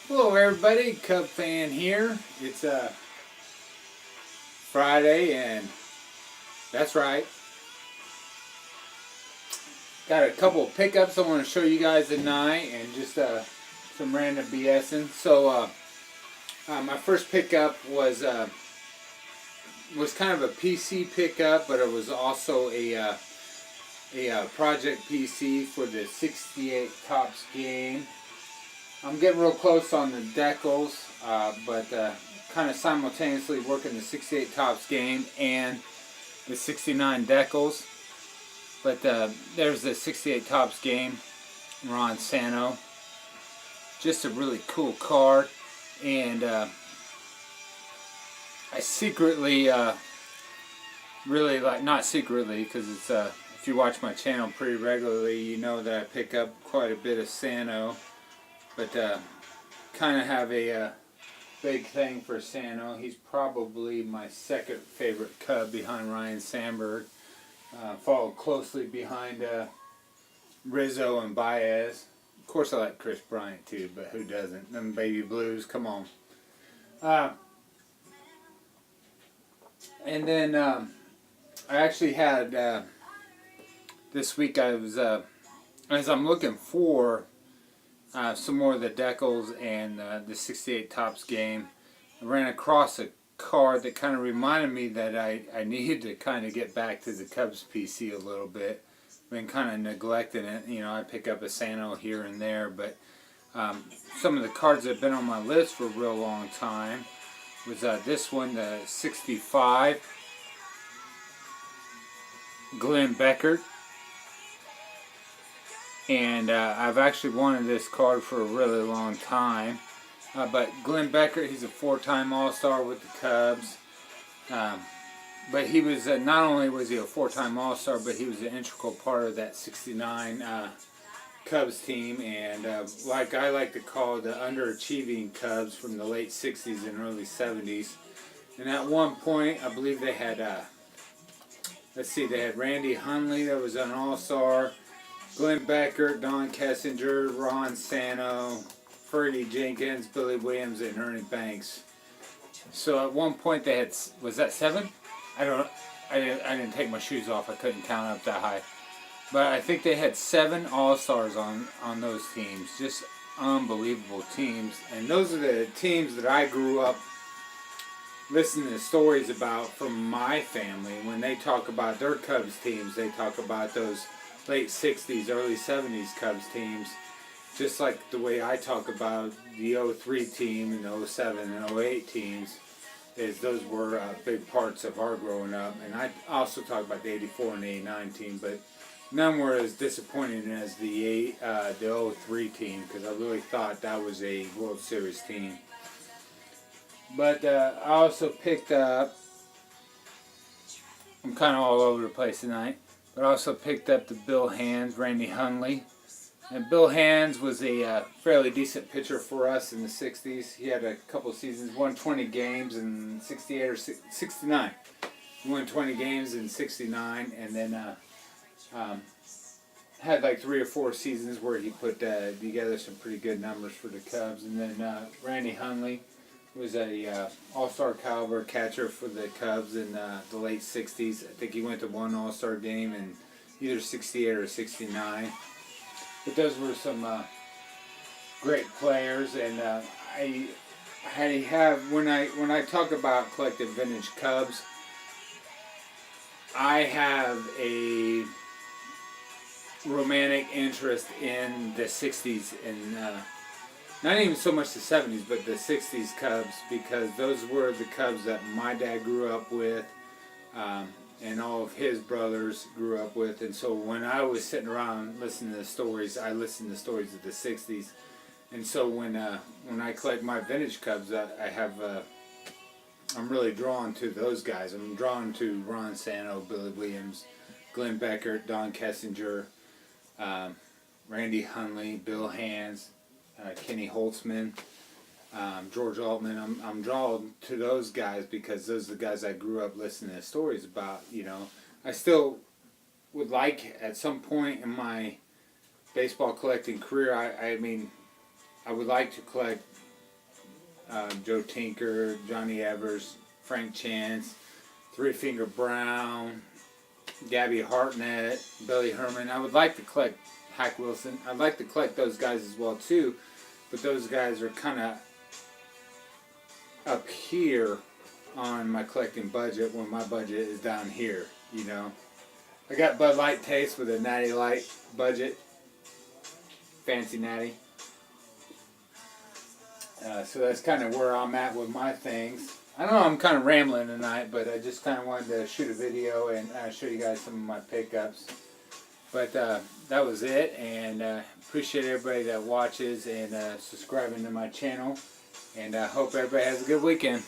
Hello everybody, Cub fan here. It's Friday and that's right. Got a couple of pickups I want to show you guys tonight and just some random BSing. So my first pickup was kind of a PC pickup, but it was also a project PC for the 68 Tops game. I'm getting real close on the decals, but kind of simultaneously working the 68 Tops game and the 69 decals. But there's the 68 Tops game. We're on Santo. Just a really cool card, and I secretly, really like, not secretly, because it's if you watch my channel pretty regularly, you know that I pick up quite a bit of Santo. But kind of have a big thing for Santo. He's probably my second favorite Cub behind Ryan Sandberg. Followed closely behind Rizzo and Baez. Of course I like Chris Bryant too, but who doesn't? Them baby blues, come on. And then I actually had, this week I was, as I'm looking for some more of the decals and the 68 Tops game, I ran across a card that kind of reminded me that I needed to kind of get back to the Cubs PC a little bit. Been kind of neglecting it. You know, I pick up a Santo here and there, but some of the cards that have been on my list for a real long time was this one, the 65 Glen Beckett. And I've actually wanted this card for a really long time. But Glen Beckett, he's a four-time All-Star with the Cubs. But he was, not only was he a four-time All-Star, but he was an integral part of that 69 Cubs team. And like I like to call the underachieving Cubs from the late 60s and early 70s. And at one point, I believe they had, let's see, they had Randy Hundley that was an All-Star. Glen Beckett, Don Kessinger, Ron Santo, Freddie Jenkins, Billy Williams, and Ernie Banks. So at one point they had, was that 7? I didn't take my shoes off. I couldn't count up that high. But I think they had 7 All-Stars on those teams. Just unbelievable teams. And those are the teams that I grew up listening to stories about from my family. When they talk about their Cubs teams, they talk about those late 60s, early 70s Cubs teams, just like the way I talk about the 03 team and the 07 and 08 teams, is those were big parts of our growing up. And I also talk about the 84 and 89 team, but none were as disappointing as the 03 team, because I really thought that was a World Series team. But I also picked up, I'm kind of all over the place tonight, but I also picked up the Bill Hands, Randy Hundley. And Bill Hands was a fairly decent pitcher for us in the 60s. He had a couple seasons, won 20 games in 68 or 69. He won 20 games in 69, and then had like 3 or 4 seasons where he put together some pretty good numbers for the Cubs. And then Randy Hundley was a All-Star caliber catcher for the Cubs in the late 60s. I think he went to one All-Star game in either 68 or 69. But those were some great players, and I have, when I talk about collecting vintage Cubs, I have a romantic interest in the 60s and not even so much the 70s, but the 60s Cubs, because those were the Cubs that my dad grew up with, and all of his brothers grew up with. And so when I was sitting around listening to the stories, I listened to stories of the 60s. And so when I collect my vintage Cubs, I'm really drawn to those guys. I'm drawn to Ron Santo, Billy Williams, Glen Beckett, Don Kessinger, Randy Hundley, Bill Hands, Kenny Holtzman, George Altman. I'm drawn to those guys because those are the guys I grew up listening to stories about. You know, I still would like at some point in my baseball collecting career. I mean, I would like to collect Joe Tinker, Johnny Evers, Frank Chance, Three Finger Brown, Gabby Hartnett, Billy Herman. I would like to collect Hack Wilson. I'd like to collect those guys as well too, but those guys are kind of up here on my collecting budget when my budget is down here, you know. I got Bud Light taste with a Natty Light budget, fancy Natty. So that's kind of where I'm at with my things. I know I'm kind of rambling tonight, but I just kind of wanted to shoot a video and show you guys some of my pickups. But that was it, and appreciate everybody that watches and subscribing to my channel. And I hope everybody has a good weekend.